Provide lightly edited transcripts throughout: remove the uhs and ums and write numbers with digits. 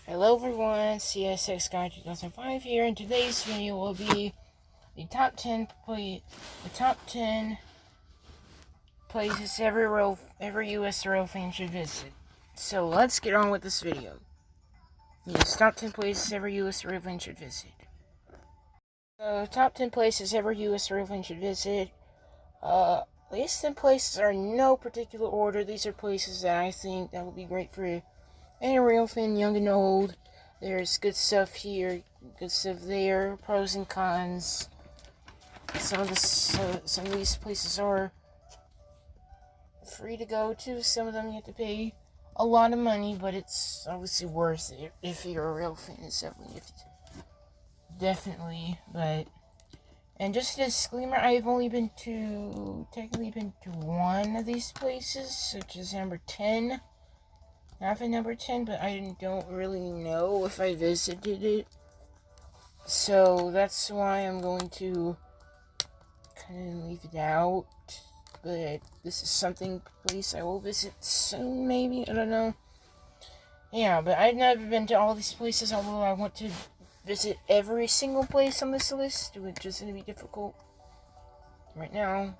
Hello everyone, CSX Guy 2005 here, and today's video will be the top 10 places every US Railfan should visit. So let's get on with this video. Yes, top 10 places every US Railfan should visit. So top 10 places every US Railfan should visit. These 10 places are in no particular order. These are places that I think that will be great for any Railfan, young and old. There's good stuff here, good stuff there, pros and cons. Some of these places are free to go to. Some of them you have to pay a lot of money, but it's obviously worth it if you're a Railfan. It's definitely. But and just a disclaimer, I've only technically been to one of these places, such as number 10. I have a number 10, but I don't really know if I visited it. So that's why I'm going to kind of leave it out. But this is place I will visit soon, maybe. I don't know. Yeah, but I've never been to all these places, although I want to visit every single place on this list, which is going to be difficult right now.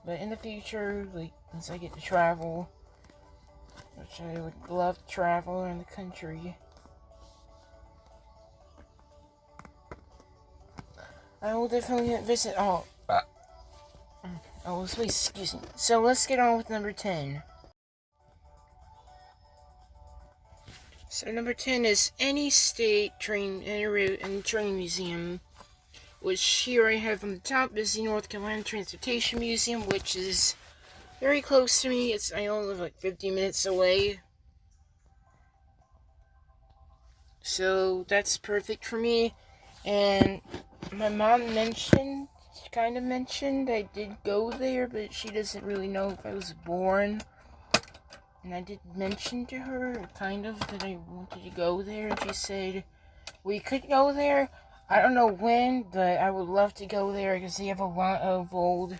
But in the future, like, once I get to travel, which I would love to travel around the country, I will definitely visit all. Excuse me. So let's get on with number 10. So number 10 is any state train museum, which here I have on the top is the North Carolina Transportation Museum, which is very close to me. I only live like 50 minutes away. So that's perfect for me. And my mom kind of mentioned I did go there, but she doesn't really know if I was born. And I did mention to her, kind of, that I wanted to go there, and she said we could go there. I don't know when, but I would love to go there because they have a lot of old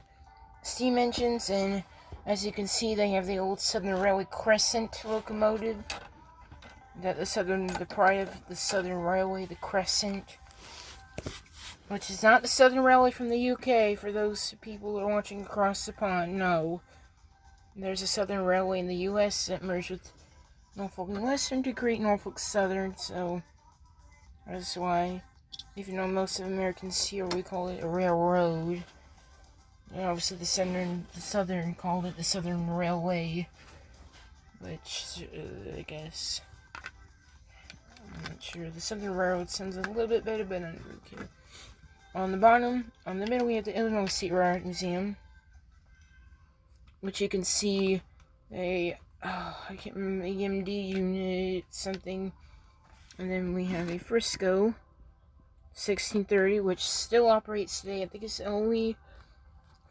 steam engines, and as you can see, they have the old Southern Railway Crescent locomotive. The pride of the Southern Railway, the Crescent, which is not the Southern Railway from the UK, for those people who are watching across the pond. No. There's a Southern Railway in the US that merged with Norfolk and Western to create Norfolk Southern, so that's why, even though most of Americans here, we call it a railroad. And obviously the Southern called it the Southern Railway, which, I guess, I'm not sure. The Southern Railroad sounds a little bit better, but I don't really care. On the middle, we have the Illinois State Railroad Museum, which you can see I can't remember, AMD unit something, and then we have a Frisco 1630, which still operates today. I think it's the only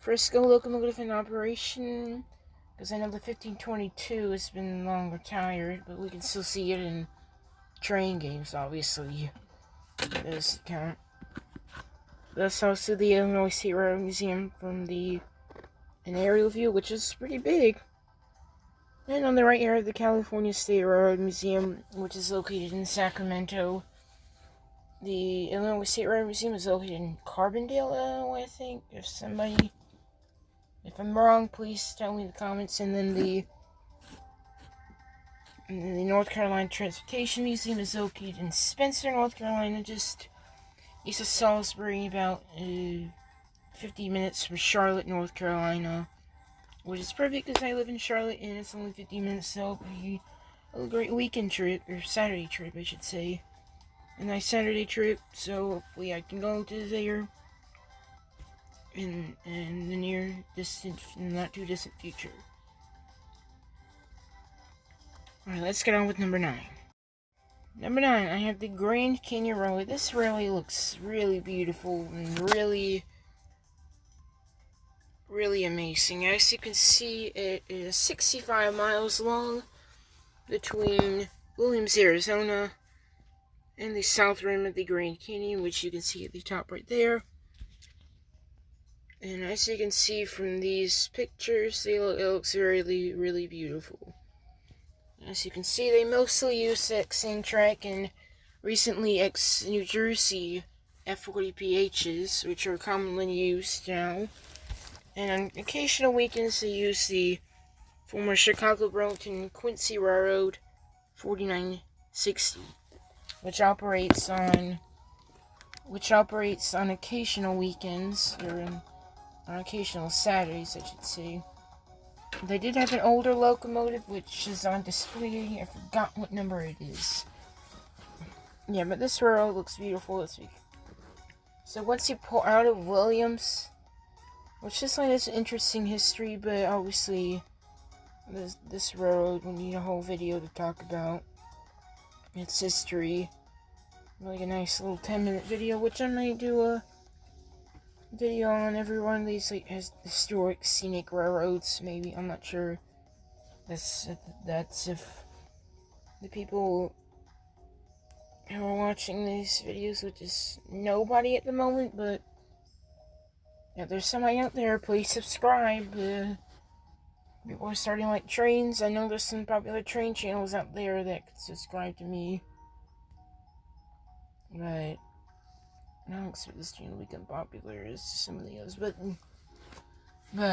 Frisco locomotive in operation, because I know the 1522 has been long retired, but we can still see it in train games, obviously. It does count. That's also the Illinois State Railroad Museum from an aerial view, which is pretty big. And on the right here, the California State Railroad Museum, which is located in Sacramento. The Illinois State Railroad Museum is located in Carbondale, Illinois, I think. If I'm wrong, please tell me in the comments. And then the North Carolina Transportation Museum is located in Spencer, North Carolina, just east of Salisbury, about 50 minutes from Charlotte, North Carolina, which is perfect because I live in Charlotte and it's only 50 minutes, so it'll be a great weekend trip, or Saturday trip, I should say. A nice Saturday trip, so hopefully I can go to there in the not too distant future. Alright, let's get on with number 9. Number 9, I have the Grand Canyon Railway. This railway looks really beautiful and really amazing. As you can see, it is 65 miles long between Williams, Arizona and the south rim of the Grand Canyon, which you can see at the top right there. And as you can see from these pictures, it looks really, really beautiful. As you can see, they mostly use X-Amtrak and recently X-New Jersey F40PHs, which are commonly used now. And on occasional weekends, they use the former Chicago, Burlington, Quincy Railroad 4960, which operates on occasional weekends, or on occasional Saturdays, I should say. They did have an older locomotive, which is on display. I forgot what number it is. Yeah, but this railroad looks beautiful this week. So once you pull out of Williams, which this line has interesting history, but obviously this railroad, we need a whole video to talk about its history. Like a nice little 10-minute video, which I might do a video on every one of these like historic scenic railroads. Maybe, I'm not sure. That's if the people who are watching these videos, which is nobody at the moment, but if there's somebody out there, please subscribe. People are starting like trains. I know there's some popular train channels out there that could subscribe to me. But I don't expect this channel to become popular as some of the others, but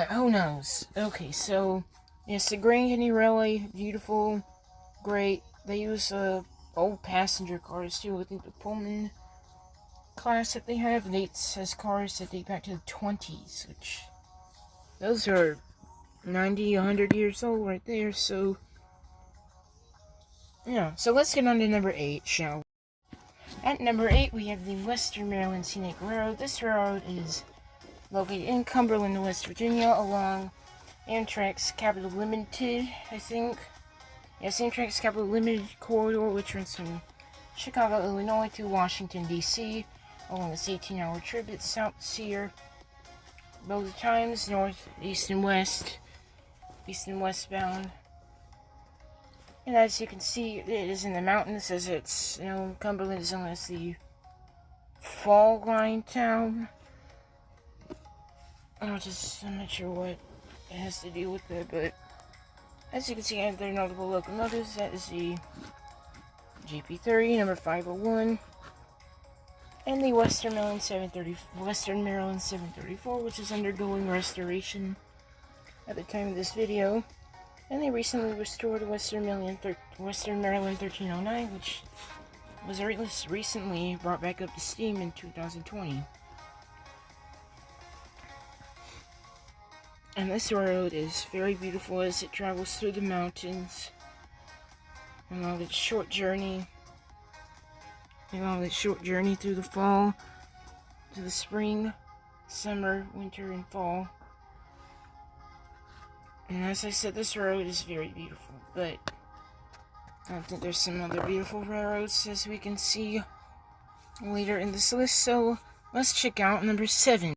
who knows? Okay, so yes, the Grand Canyon Railway, beautiful, great. They use old passenger cars too. I think the Pullman class that they have has cars that date back to the 20s, which those are 90, 100 years old right there. So yeah, so let's get on to number 8, shall we? At number 8, we have the Western Maryland Scenic Railroad. This railroad is located in Cumberland, West Virginia, along Amtrak's Capital Limited, I think. Yes, Amtrak's Capital Limited corridor, which runs from Chicago, Illinois to Washington, D.C. along this 18-hour trip. It stops here both times, north, east, and west, east and westbound. And as you can see, it is in the mountains, as it's, Cumberland is known as the fall line town. I'm not sure what it has to do with it, but as you can see, I have their notable locomotives. That is the GP30, number 501, and the Western Maryland 734, which is undergoing restoration at the time of this video. And they recently restored Western Maryland 1309, which was recently brought back up to steam in 2020. And this road is very beautiful as it travels through the mountains along its short journey through the fall to the spring, summer, winter, and fall. And as I said, this road is very beautiful, but I think there's some other beautiful railroads, as we can see later in this list. So let's check out number 7.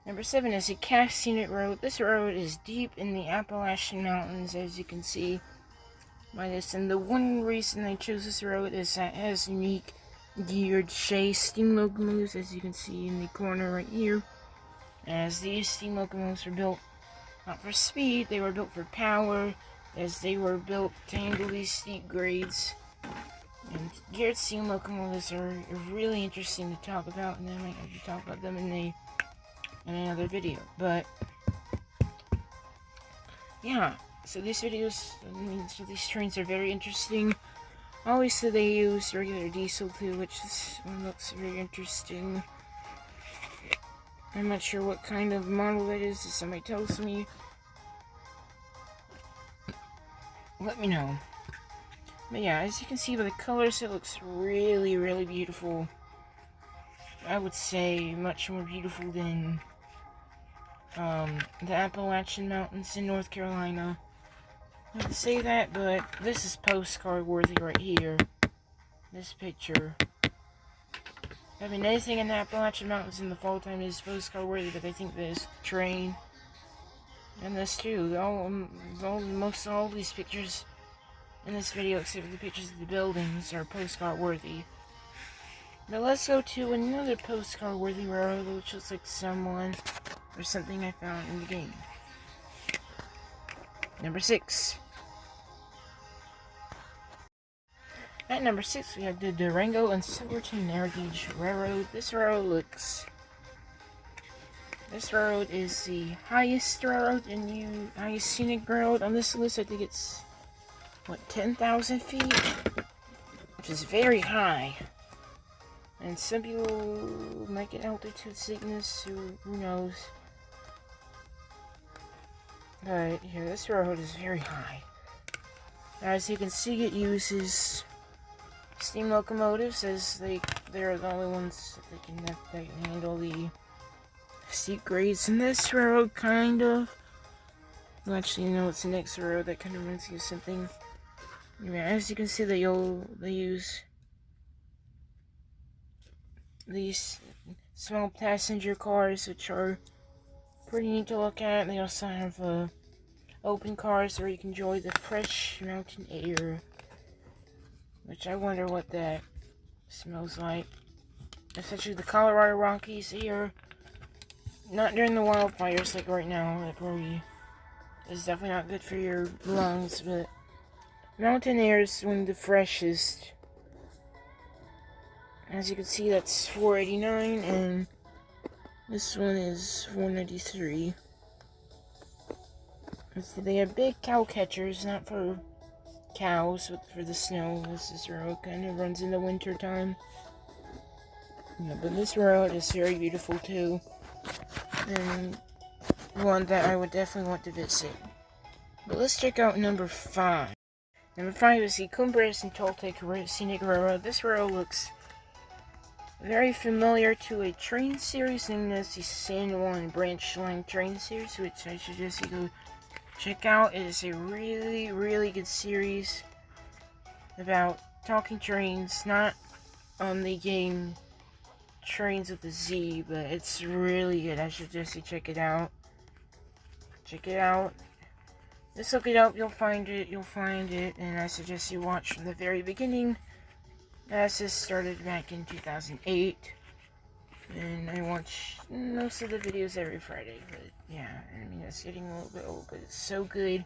Number 7 is a cast scenic road. This road is deep in the Appalachian Mountains, as you can see by this. And the one reason I chose this road is that it has unique geared Shay steam locomotives, as you can see in the corner right here. As these steam locomotives were built not for speed, they were built for power, as they were built to handle these steep grades. And geared steam locomotives are really interesting to talk about, and I might have to talk about them in another video. But yeah, so these these trains are very interesting. Obviously, they use regular diesel too, which this one looks very interesting. I'm not sure what kind of model that is. If somebody tells me, let me know. But yeah, as you can see by the colors, it looks really, really beautiful. I would say much more beautiful than the Appalachian Mountains in North Carolina. I would say that, but this is postcard worthy right here. This picture. I mean, anything in the Appalachian Mountains in the fall time is postcard worthy, but I think this train and this too. Most all these pictures in this video, except for the pictures of the buildings, are postcard worthy. But let's go to another postcard-worthy railroad, which looks like someone or something I found in the game. NumberSix. At number 6, we have the Durango and Silverton Narrow Gauge Railroad. This railroad is the highest railroad and highest scenic railroad on this list. I think it's, 10,000 feet? Which is very high. And some people might get altitude sickness, who knows. But here, this railroad is very high. As you can see, it uses steam locomotives, as they're the only ones that can handle the steep grades in this railroad, kind of. Well, actually, it's the next railroad that kind of reminds you of something. Yeah, as you can see, they use these small passenger cars, which are pretty neat to look at. They also have open cars where you can enjoy the fresh mountain air, which I wonder what that smells like. Especially the Colorado Rockies here. Not during the wildfires like right now. That probably is definitely not good for your lungs, but mountain air is one of the freshest. As you can see, that's $4.89, and this one is $4.93. They have big cow catchers, not for cows, but for the snow. This road kind of runs in the winter time. Yeah, but this road is very beautiful too, and one that I would definitely want to visit. But let's check out NumberFive. NumberFive is the Cumbres and Toltec Scenic Railroad. This railroad looks very familiar to a train series named as the San Juan Branch Line train series, which I suggest you go check out. It is a really, really good series about talking trains, not on the game Trains with a Z, but it's really good. I suggest you check it out. Check it out. Just look it up, you'll find it, and I suggest you watch from the very beginning, as this started back in 2008, and I watch most of the videos every Friday, but yeah, I mean, it's getting a little bit old, but it's so good.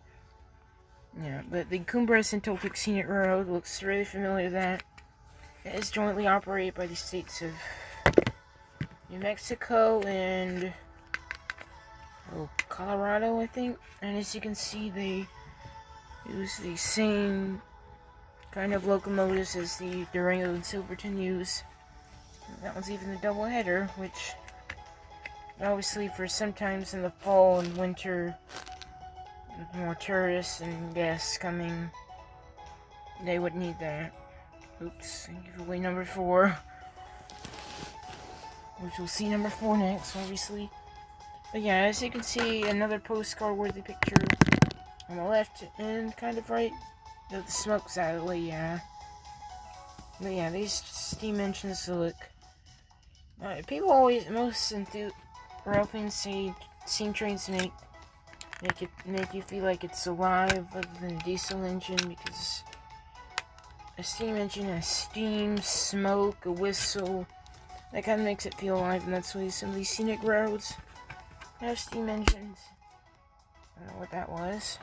Yeah, but the Cumbres and Toltec Scenic Railroad looks really familiar to that. It is jointly operated by the states of New Mexico and Colorado, I think. And as you can see, they use the same kind of locomotives as the Durango and Silverton use. That one's even a double header, which obviously for sometimes in the fall and winter, with more tourists and guests coming, they would need that. Oops, I give away number 4. Which we'll see number 4 next, obviously. But yeah, as you can see, another postcard-worthy picture on the left and kind of right. The smoke's out of the way, yeah. But yeah, these steam engines look. People always, most rail fans say steam trains make you feel like it's alive, other than a diesel engine, because a steam engine has steam, smoke, a whistle. That kind of makes it feel alive, and that's why some of these scenic roads have steam engines. I don't know what that was.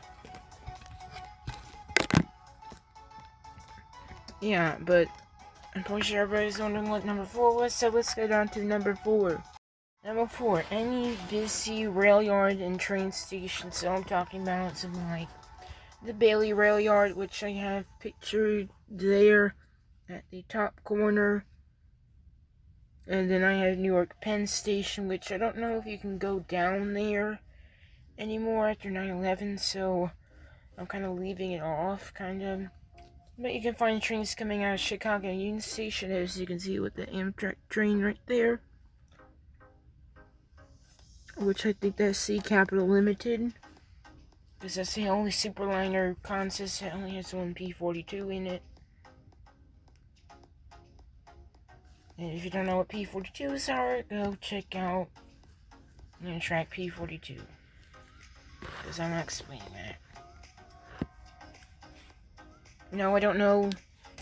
Yeah, but I'm pretty sure everybody's wondering what number 4 was, so let's go down to number 4. Number 4, any busy rail yard and train station. So I'm talking about something like the Bailey Rail Yard, which I have pictured there at the top corner. And then I have New York Penn Station, which I don't know if you can go down there anymore after 9/11, so I'm kind of leaving it off, kind of. But you can find trains coming out of Chicago Union Station, as you can see with the Amtrak train right there. Which I think that's the Capital Limited, because that's the only Superliner consist that only has one P42 in it. And if you don't know what P42s are, go check out Amtrak P42, because I'm not explaining that. No, I don't know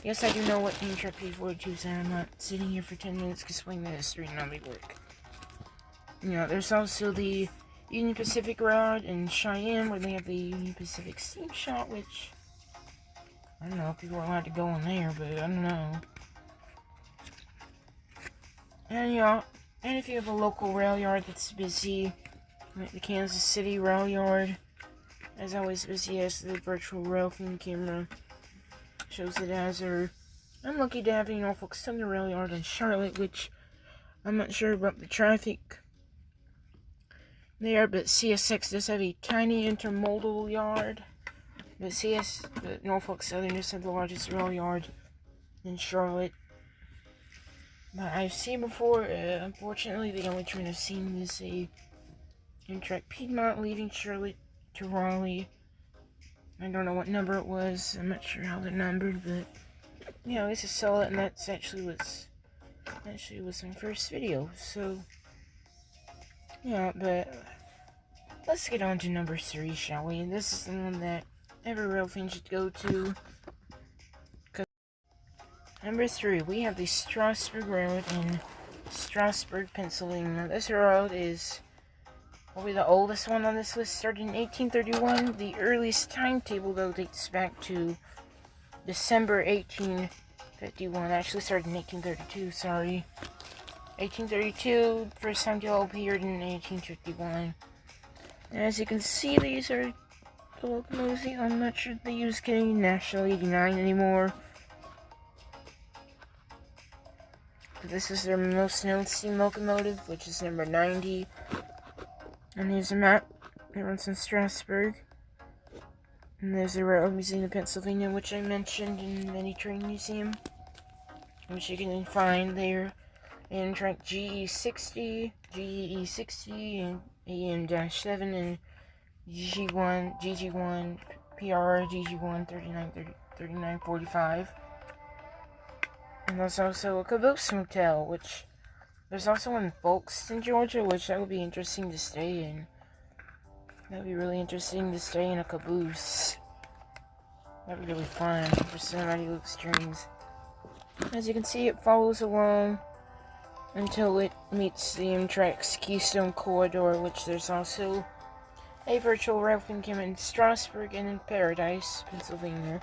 Yes, I do know what Amtrak paid for it too, so I'm not sitting here for 10 minutes explaining the history and how they work. You know, there's also the Union Pacific Route in Cheyenne, where they have the Union Pacific Steam Shot, which, I don't know if people are allowed to go in there, but I don't know. And, you know, and if you have a local rail yard that's busy, like the Kansas City Rail Yard, as always busy as the virtual Railfan camera shows it as, or I'm lucky to have a Norfolk Southern Rail Yard in Charlotte, which I'm not sure about the traffic there, but CSX does have a tiny intermodal yard. But Norfolk Southern does have the largest rail yard in Charlotte. But I've seen before, unfortunately, the only train I've seen is a Amtrak Piedmont leaving Charlotte to Raleigh. I don't know what number it was. I'm not sure how they're numbered, but yeah, at least I saw it, and that's actually was my first video. So yeah, but let's get on to number 3, shall we? This is the one that every Railfan should go to. Number 3, we have the Strasburg Road in Strasburg, Pennsylvania. This road is probably the oldest one on this list, started in 1831. The earliest timetable, though, dates back to December 1851. Actually started in 1832, sorry. 1832, first timetable appeared in 1851. And as you can see, these are the locomotives. I'm not sure they use Canadian National 89 anymore. But this is their most known steam locomotive, which is number 90. And here's a map that runs in Strasburg. And there's the Railroad Museum of Pennsylvania, which I mentioned in the Train Museum, which you can find there. And track GE60, and AM-7, and GG1, PR, GG1, 3945. And there's also a caboose motel, which there's also one in Folkston, Georgia, which that would be interesting to stay in. That would be really interesting to stay in a caboose. That would be really fun for somebody who likes trains. As you can see, it follows along until it meets the Amtrak's Keystone Corridor, which there's also a virtual Railfan camera in Strasburg and in Paradise, Pennsylvania.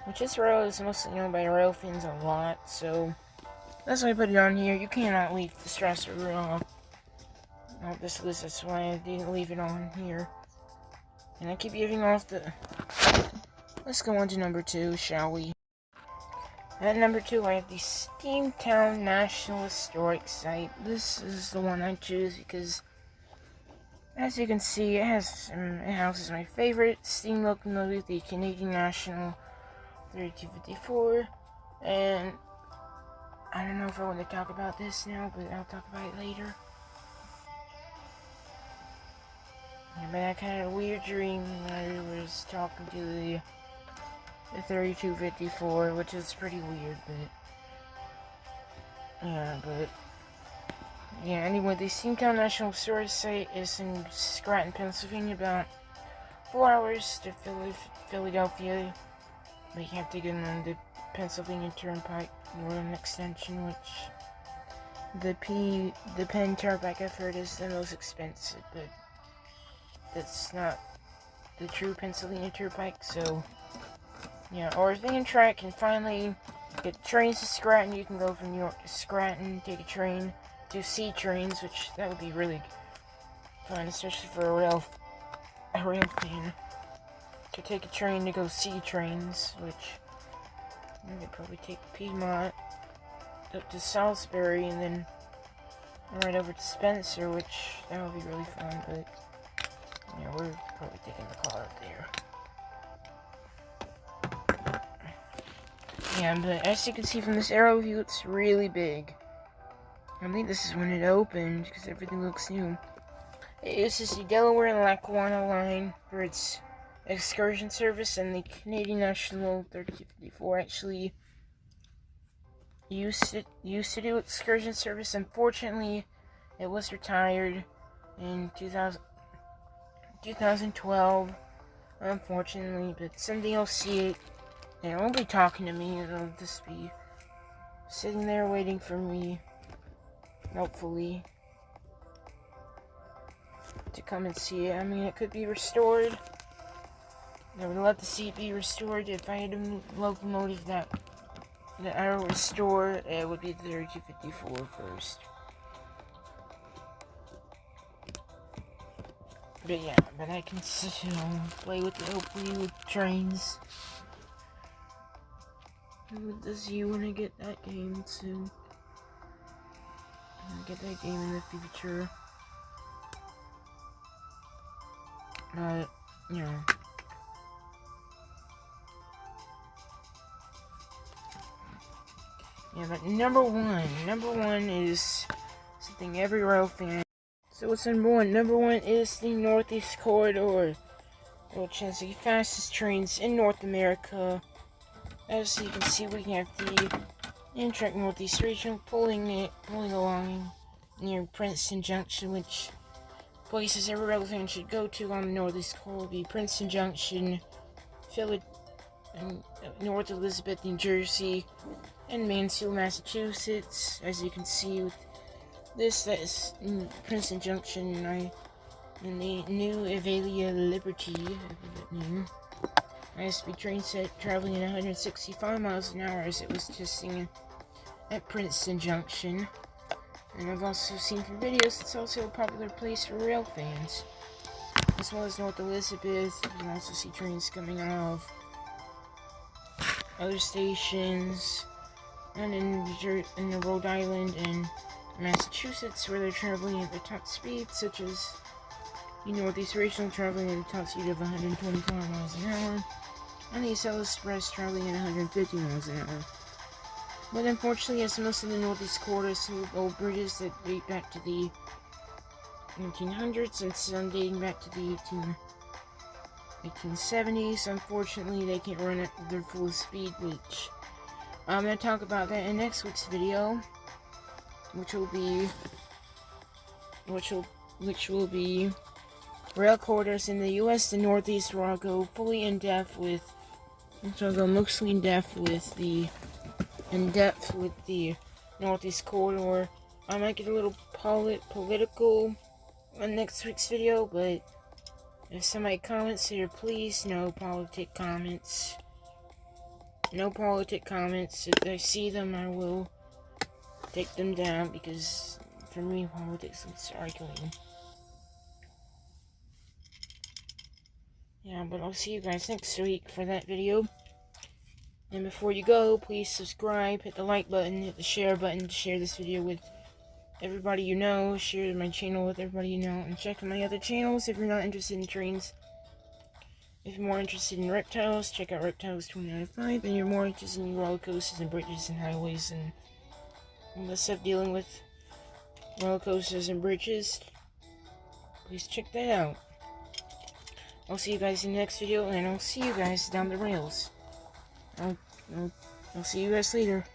Which this road is mostly known by Railfans a lot, so that's why I put it on here. You cannot leave the Strasburg Road off this list, that's why I didn't leave it on here. And I keep giving off the... Let's go on to number 2, shall we? At number 2, I have the Steamtown National Historic Site. This is the one I choose because, as you can see, it houses my favorite steam locomotive, the Canadian National 3254. And I don't know if I want to talk about this now, but I'll talk about it later. Yeah, but I kind of a weird dream when I was talking to the 3254, which is pretty weird, but anyway, the Steamtown National Historic Site is in Scranton, Pennsylvania, about 4 hours to Philadelphia, but you have to get on the Pennsylvania Turnpike Northern Extension, which the Penn Turnpike I've heard is the most expensive, but that's not the true Pennsylvania Turnpike, so yeah, or if the Amtrak can finally get trains to Scranton, you can go from New York to Scranton, take a train to C trains, which that would be really fun, especially for a rail fan to take a train to go see trains, which I could probably take Piedmont up to Salisbury and then right over to Spencer, which that would be really fun, but yeah, we're probably taking the car up there. Yeah, but as you can see from this aerial view, it's really big. I think this is when it opened, because everything looks new. It uses the Delaware and Lackawanna line for its excursion service, and the Canadian National 3254 actually used to do excursion service. Unfortunately, it was retired in 2012, unfortunately, but someday you'll see it They won't be talking to me. It'll just be sitting there waiting for me, hopefully, to come and see it. I mean, it could be restored. I would love to see it be restored. If I had a locomotive that I would restore, it would be the 3254 first. But yeah, but I can play with it, hopefully with trains. What does you when I get that game soon? I'll get that game in the future. But, yeah. Yeah, but NumberOne is something every Railfan. So what's NumberOne? NumberOne is the Northeast Corridor, which has the fastest trains in North America. As you can see, we have the Amtrak Northeast Regional pulling along near Princeton Junction, which places every Railfan should go to on the Northeast Corridor will be Princeton Junction, North Elizabeth, New Jersey, and Mansfield, Massachusetts. As you can see with this, that is Princeton Junction, and the new Avalia Liberty, high-speed train set traveling at 165 miles an hour as it was testing at Princeton Junction. And I've also seen from videos it's also a popular place for rail fans, as well as North Elizabeth. You can also see trains coming out of other stations, and in the Rhode Island and Massachusetts, where they're traveling at the top speed, such as the Northeast Regional traveling at a top speed of 125 miles an hour, and the South Express traveling at 150 miles an hour. But unfortunately, as most of the Northeast Corridor is full of old bridges that date back to the 1900s, and some dating back to the 1870s, unfortunately, they can't run at their full speed, which I'm going to talk about that in next week's video, which will be rail corridors in the U.S. The Northeast, where I'll go fully in depth with, mostly in depth with the Northeast Corridor. I might get a little political on next week's video, but if somebody comments here, please, no politic comments. No politic comments. If I see them, I will take them down, because for me, politics is arguing. Yeah, but I'll see you guys next week for that video. And before you go, please subscribe, hit the like button, hit the share button to share this video with everybody you know. Share my channel with everybody you know. And check out my other channels if you're not interested in trains. If you're more interested in reptiles, check out Reptiles 29.5. And you're more interested in roller coasters and bridges and highways and all the stuff dealing with roller coasters and bridges, please check that out. I'll see you guys in the next video, and I'll see you guys down the rails. I'll see you guys later.